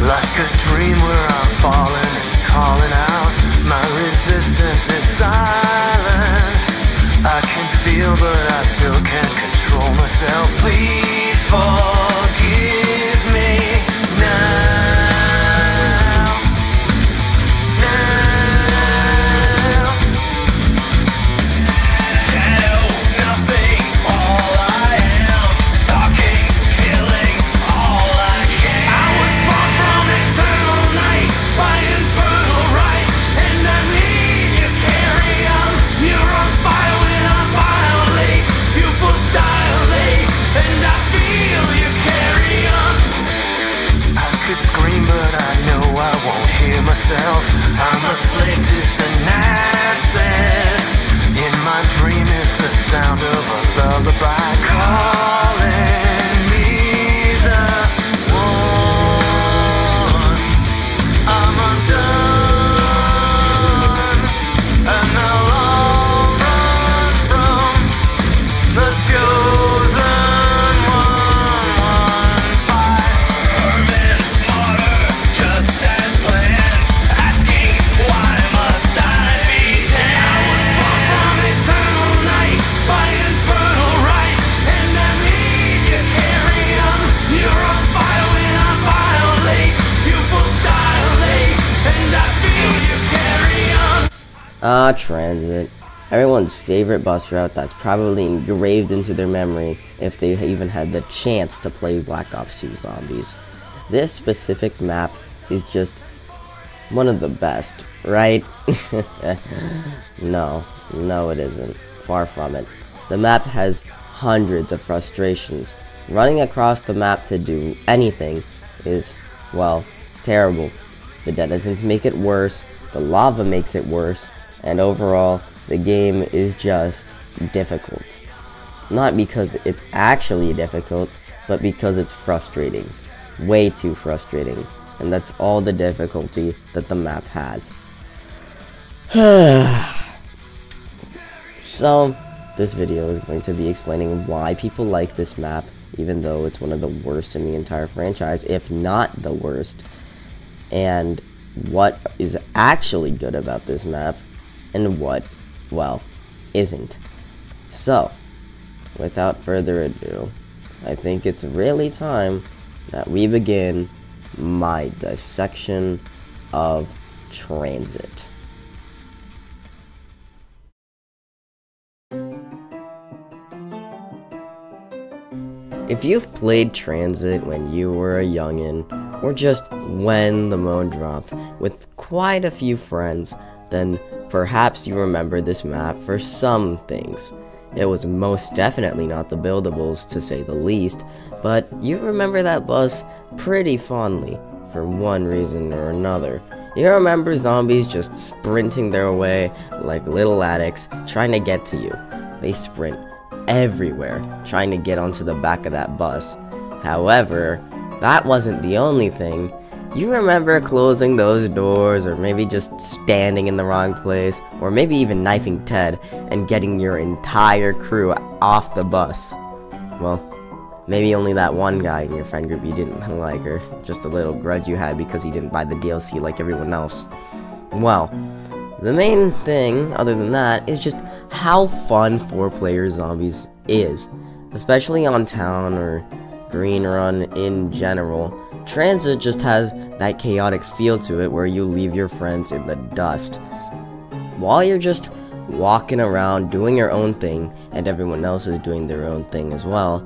Like a dream where I'm falling and calling out. My resistance is silent. I can feel but I still can't control myself. Please forgive me now. I'm a slave to synapses. In my dream is the sound of a lullaby calling me the one. I'm undone, and I'll all run from the chosen one. 1-5 Herman Martyr, just as planned. Why must I be dead? I was born from eternal night by infernal right, and I need you carry on. Neurons fire when I violate, pupils dilate, and I feel you carry on. TranZit. Everyone's favorite bus route that's probably engraved into their memory if they even had the chance to play Black Ops 2 Zombies. This specific map is just one of the best, right? No, it isn't. Far from it. The map has hundreds of frustrations. Running across the map to do anything is, well, terrible. The denizens make it worse, the lava makes it worse, and overall, the game is just difficult. Not because it's actually difficult, but because it's frustrating. Way too frustrating. And that's all the difficulty that the map has. So, this video is going to be explaining why people like this map, even though it's one of the worst in the entire franchise, if not the worst, and what is actually good about this map, and what, well, isn't. So, without further ado, I think it's really time that we begin my dissection of TranZit. If you've played TranZit when you were a youngin', or just when the mode dropped with quite a few friends, then perhaps you remember this map for some things. It was most definitely not the buildables, to say the least, but you remember that bus pretty fondly, for one reason or another. You remember zombies just sprinting their way like little addicts, trying to get to you. They sprint everywhere, trying to get onto the back of that bus. However, that wasn't the only thing. You remember closing those doors, or maybe just standing in the wrong place, or maybe even knifing Ted and getting your entire crew off the bus. Well, maybe only that one guy in your friend group you didn't like, or just a little grudge you had because he didn't buy the DLC like everyone else. Well, the main thing, other than that, is just how fun 4-player zombies is. Especially on town or green run in general. TranZit just has that chaotic feel to it where you leave your friends in the dust. While you're just walking around doing your own thing, and everyone else is doing their own thing as well,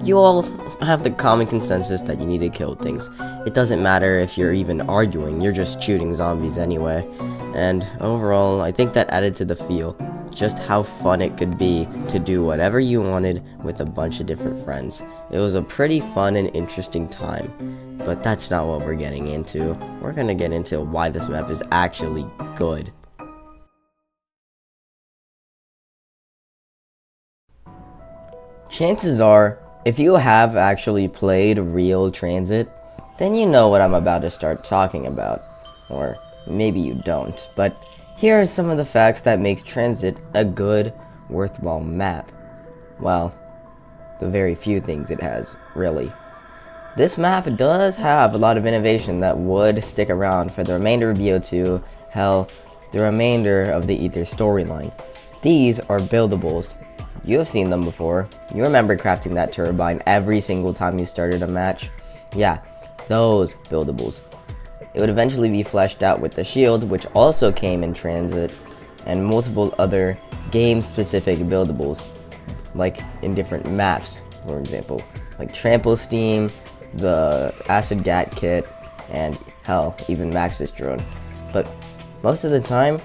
you all have the common consensus that you need to kill things. It doesn't matter if you're even arguing, you're just shooting zombies anyway. And overall, I think that added to the feel. Just how fun it could be to do whatever you wanted with a bunch of different friends. It was a pretty fun and interesting time, but that's not what we're getting into. We're gonna get into why this map is actually good. Chances are, if you have actually played real TranZit, then you know what I'm about to start talking about. Or maybe you don't, but here are some of the facts that makes TranZit a good, worthwhile map. Well, the very few things it has, really. This map does have a lot of innovation that would stick around for the remainder of BO2, hell, the remainder of the Ether storyline. These are buildables. You have seen them before. You remember crafting that turbine every single time you started a match. Yeah, those buildables. It would eventually be fleshed out with the shield, which also came in TranZit, and multiple other game-specific buildables, like in different maps, for example, like Trample Steam, the Acid Gat kit, and hell, even Maxis drone. But most of the time,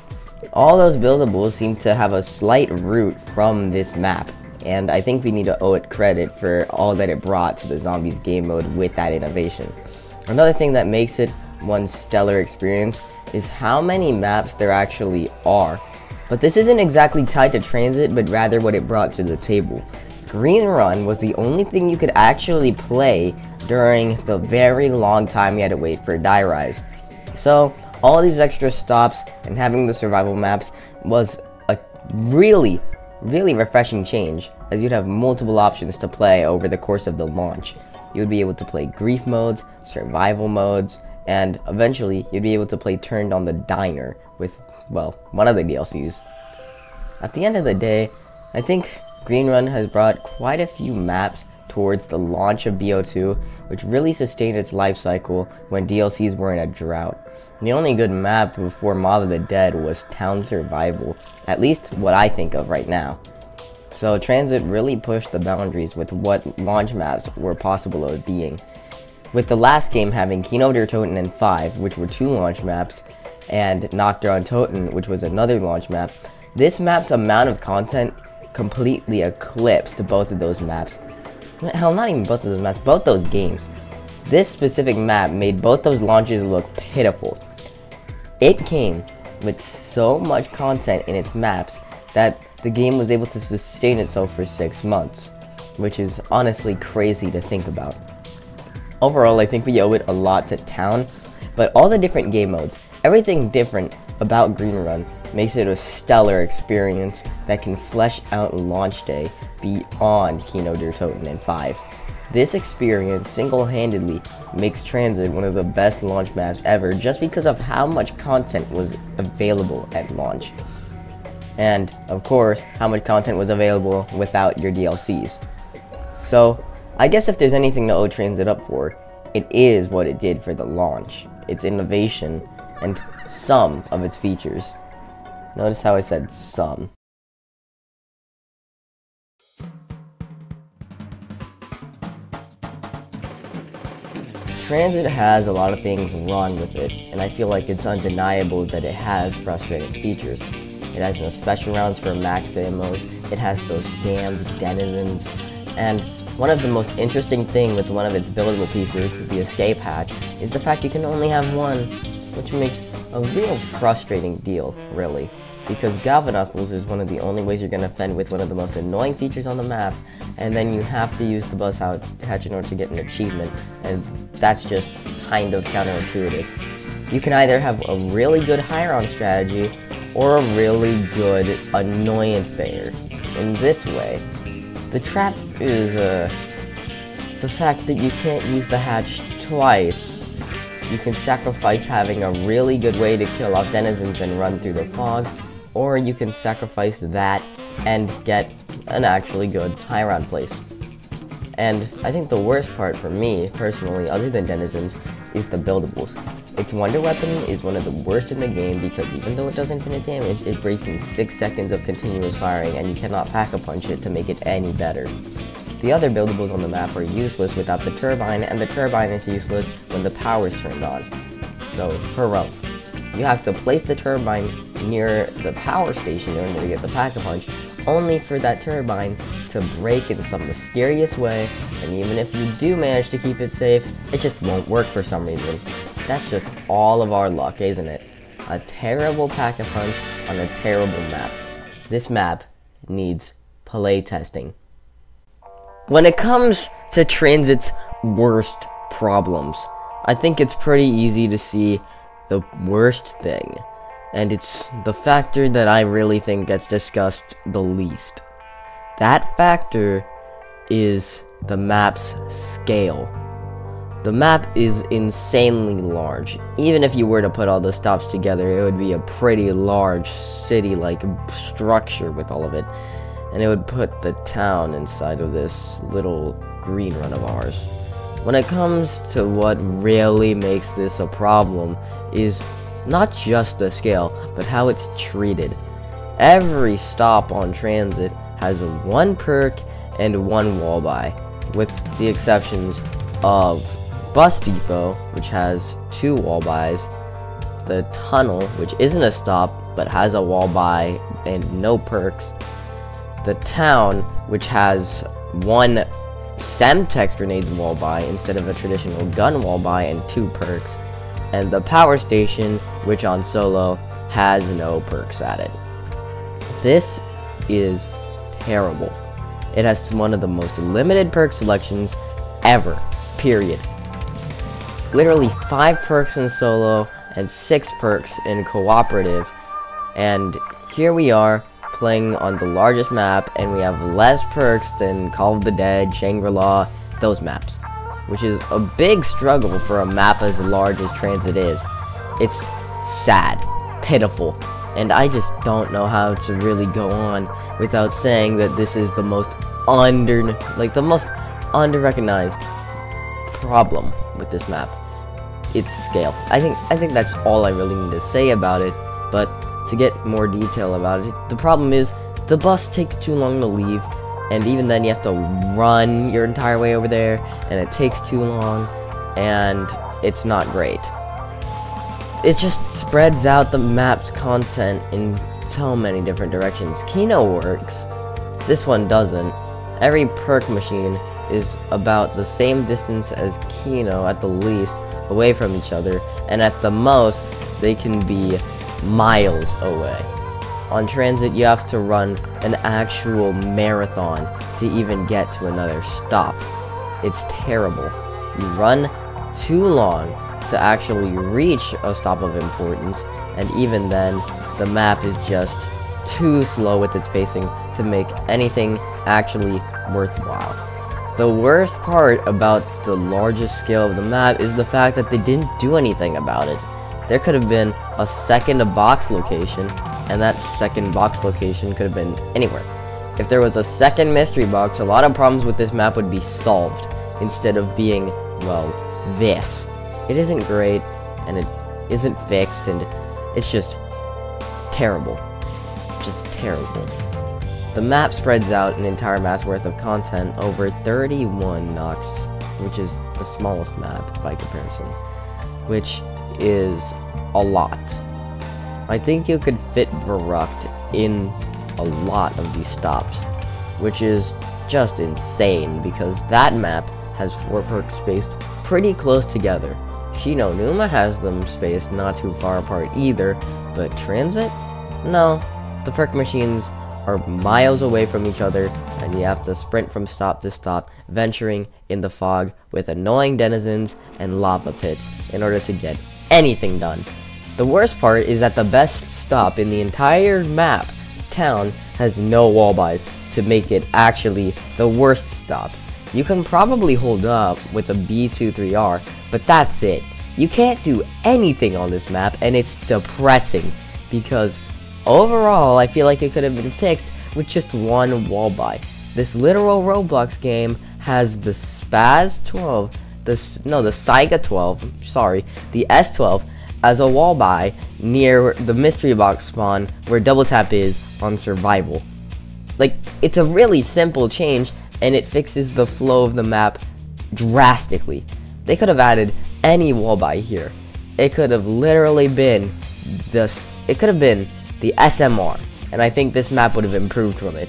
all those buildables seem to have a slight root from this map, and I think we need to owe it credit for all that it brought to the Zombies game mode with that innovation. Another thing that makes it one stellar experience is how many maps there actually are. But this isn't exactly tied to TranZit, but rather what it brought to the table. Green Run was the only thing you could actually play during the very long time you had to wait for Die Rise. So all these extra stops and having the survival maps was a really refreshing change, as you'd have multiple options to play over the course of the launch. You would be able to play grief modes, survival modes, and eventually you'd be able to play Turned on the Diner with, well, one of the DLCs. At the end of the day, I think Green Run has brought quite a few maps towards the launch of BO2, which really sustained its life cycle when DLCs were in a drought. The only good map before Mob of the Dead was Town Survival, at least what I think of right now. So TranZit really pushed the boundaries with what launch maps were possible of being. With the last game having Kino der Toten and 5, which were 2 launch maps, and Nacht der Untoten, which was another launch map, this map's amount of content completely eclipsed both of those maps. Hell, not even both of those maps, both those games. This specific map made both those launches look pitiful. It came with so much content in its maps that the game was able to sustain itself for 6 months, which is honestly crazy to think about. Overall, I think we owe it a lot to Town, but all the different game modes, everything different about Green Run makes it a stellar experience that can flesh out launch day beyond Kino der Toten and 5. This experience single-handedly makes TranZit one of the best launch maps ever just because of how much content was available at launch. And, of course, how much content was available without your DLCs. So, I guess if there's anything to owe TranZit up for, it is what it did for the launch, its innovation, and some of its features. Notice how I said some. TranZit has a lot of things wrong with it, and I feel like it's undeniable that it has frustrating features. It has no special rounds for max ammos, it has those damned denizens, and one of the most interesting thing with one of its buildable pieces, the escape hatch, is the fact you can only have one, which makes a real frustrating deal, really. Because Galvanukles is one of the only ways you're going to fend with one of the most annoying features on the map, and then you have to use the bus hatch in order to get an achievement, and that's just kind of counterintuitive. You can either have a really good high-round strategy, or a really good annoyance baiter. In this way, the trap is the fact that you can't use the hatch twice. You can sacrifice having a really good way to kill off denizens and run through the fog, or you can sacrifice that and get an actually good high round place. And I think the worst part for me, personally, other than denizens, is the buildables. Its Wonder Weapon is one of the worst in the game because even though it does infinite damage, it breaks in 6 seconds of continuous firing and you cannot pack-a-punch it to make it any better. The other buildables on the map are useless without the turbine, and the turbine is useless when the power is turned on. So, hurrah. You have to place the turbine near the power station in order to get the pack-a-punch, only for that turbine to break in some mysterious way, and even if you do manage to keep it safe, it just won't work for some reason. That's just all of our luck, isn't it? A terrible pack-a-punch on a terrible map. This map needs play testing. When it comes to TranZit's worst problems, I think it's pretty easy to see the worst thing, and it's the factor that I really think gets discussed the least. That factor is the map's scale. The map is insanely large. Even if you were to put all the stops together, it would be a pretty large city-like structure with all of it. And it would put the town inside of this little green run of ours. When it comes to what really makes this a problem is not just the scale, but how it's treated. Every stop on TranZit has one perk and one wall buy, with the exceptions of Bus Depot, which has 2 wall buys, the tunnel, which isn't a stop but has a wall buy and no perks, the town, which has 1 Semtex grenades wall buy instead of a traditional gun wall buy and 2 perks, and the power station, which on solo has no perks added. This is terrible. It has one of the most limited perk selections ever, period. Literally 5 perks in solo and 6 perks in cooperative, and here we are playing on the largest map, and we have less perks than Call of the Dead, Shangri-La, those maps, which is a big struggle for a map as large as TranZit is. It's sad, pitiful, and I just don't know how to really go on without saying that this is the most under-recognized problem with this map. Its scale. I think that's all I really need to say about it, but to get more detail about it, the problem is the bus takes too long to leave, and even then you have to run your entire way over there, and it takes too long, and it's not great. It just spreads out the map's content in so many different directions. Kino works. This one doesn't. Every perk machine is about the same distance as Kino at the least, away from each other, and at the most, they can be miles away. On TranZit, you have to run an actual marathon to even get to another stop. It's terrible. You run too long to actually reach a stop of importance, and even then, the map is just too slow with its pacing to make anything actually worthwhile. The worst part about the largest scale of the map is the fact that they didn't do anything about it. There could have been a second box location, and that second box location could have been anywhere. If there was a second mystery box, a lot of problems with this map would be solved, instead of being, well, this. It isn't great, and it isn't fixed, and it's just terrible. Just terrible. The map spreads out an entire map's worth of content over 31 Nox, which is the smallest map by comparison, which is a lot. I think you could fit Verrucht in a lot of these stops, which is just insane because that map has 4 perks spaced pretty close together. Shino Numa has them spaced not too far apart either, but TranZit? No, the perk machines are miles away from each other, and you have to sprint from stop to stop, venturing in the fog with annoying denizens and lava pits in order to get anything done. The worst part is that the best stop in the entire map, town, has no wall buys to make it actually the worst stop. You can probably hold up with a B23R, but that's it. You can't do anything on this map, and it's depressing because overall, I feel like it could have been fixed with just 1 wall buy. This literal Roblox game has the Spaz 12, the Saiga 12, sorry, the S12 as a wall buy near the mystery box spawn where double tap is on survival. Like, it's a really simple change, and it fixes the flow of the map drastically. They could have added any wall buy here. It could have literally been the SMR, and I think this map would have improved from it.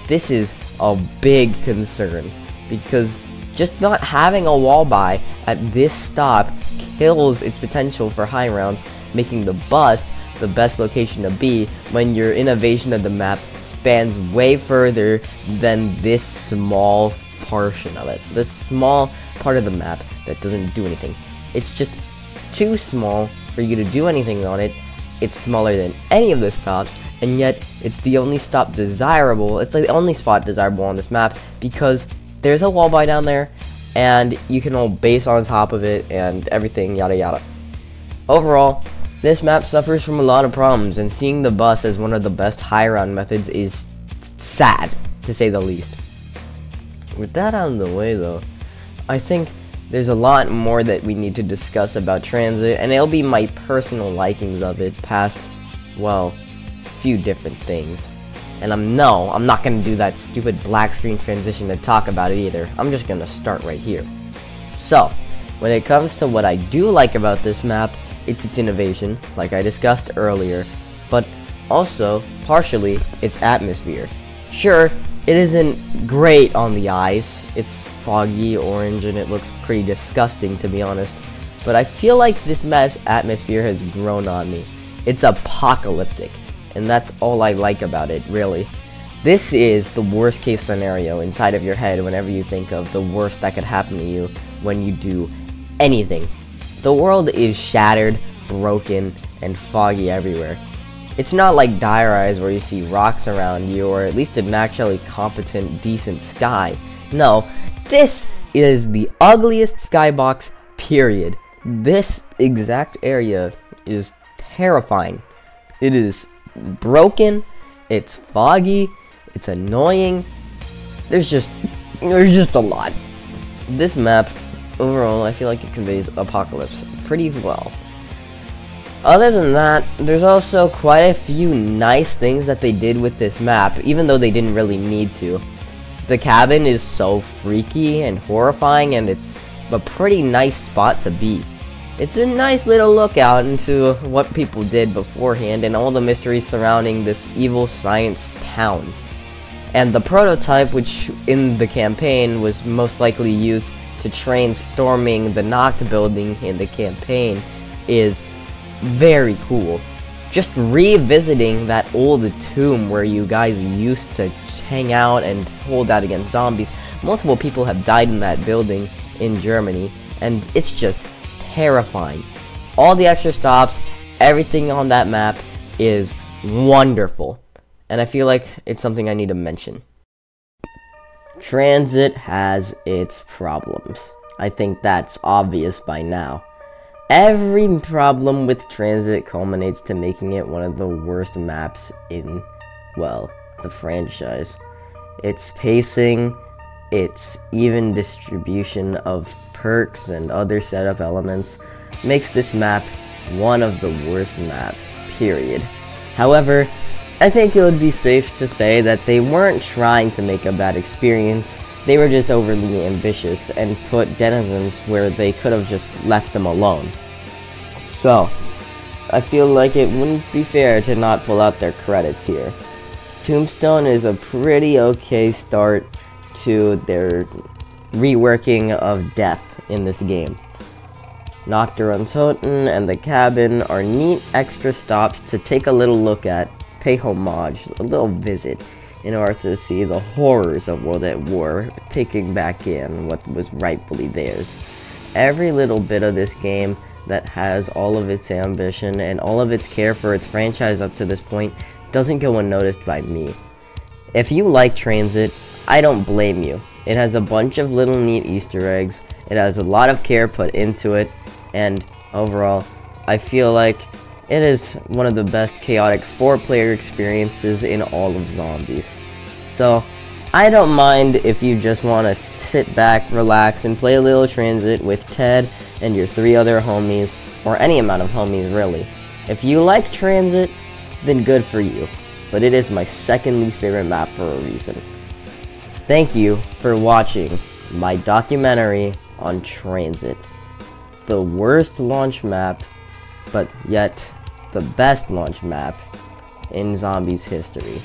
This is a big concern, because just not having a wall buy at this stop kills its potential for high rounds, making the bus the best location to be when your innovation of the map spans way further than this small portion of it. This small part of the map that doesn't do anything. It's just too small for you to do anything on it. It's smaller than any of the stops, and yet it's the only stop desirable. It's like the only spot desirable on this map because there's a wall by down there, and you can all base on top of it and everything, yada yada. Overall, this map suffers from a lot of problems, and seeing the bus as one of the best high ground methods is sad, to say the least. With that out of the way though, I think there's a lot more that we need to discuss about TranZit, and it'll be my personal likings of it past, well, few different things. And I'm not gonna do that stupid black screen transition to talk about it either. I'm just gonna start right here. So, when it comes to what I do like about this map, it's its innovation, like I discussed earlier, but also, partially, its atmosphere. Sure, it isn't great on the eyes, it's foggy orange and it looks pretty disgusting to be honest, but I feel like this map's atmosphere has grown on me. It's apocalyptic, and that's all I like about it, really. This is the worst case scenario inside of your head whenever you think of the worst that could happen to you when you do anything. The world is shattered, broken, and foggy everywhere. It's not like Dire Eyes where you see rocks around you, or at least an actually competent, decent sky. No, this is the ugliest skybox, period. This exact area is terrifying. It is broken, it's foggy, it's annoying. There's just a lot. This map, overall, I feel like it conveys apocalypse pretty well. Other than that, there's also quite a few nice things that they did with this map, even though they didn't really need to. The cabin is so freaky and horrifying, and it's a pretty nice spot to be. It's a nice little lookout into what people did beforehand and all the mysteries surrounding this evil science town. And the prototype, which in the campaign was most likely used to train storming the Noct building in the campaign, is very cool. Just revisiting that old tomb where you guys used to hang out and hold out against zombies. Multiple people have died in that building in Germany, and it's just terrifying. All the extra stops, everything on that map is wonderful, and I feel like it's something I need to mention. TranZit has its problems. I think that's obvious by now. Every problem with TranZit culminates to making it one of the worst maps in, well, the franchise. Its pacing, its even distribution of perks and other setup elements makes this map one of the worst maps, period. However, I think it would be safe to say that they weren't trying to make a bad experience, they were just overly ambitious and put denizens where they could have just left them alone. So, I feel like it wouldn't be fair to not pull out their credits here. Tombstone is a pretty okay start to their reworking of death in this game. Nocturne Toten and the cabin are neat extra stops to take a little look at, pay homage, a little visit, in order to see the horrors of World at War, taking back in what was rightfully theirs. Every little bit of this game that has all of its ambition and all of its care for its franchise up to this point doesn't go unnoticed by me. If you like TranZit, I don't blame you. It has a bunch of little neat Easter eggs, it has a lot of care put into it, and overall, I feel like it is one of the best chaotic 4-player experiences in all of Zombies. So, I don't mind if you just want to sit back, relax, and play a little TranZit with Ted and your 3 other homies, or any amount of homies really. If you like TranZit, then good for you, but it is my second least favorite map for a reason. Thank you for watching my documentary on TranZit, the worst launch map, but yet the best launch map in Zombies history.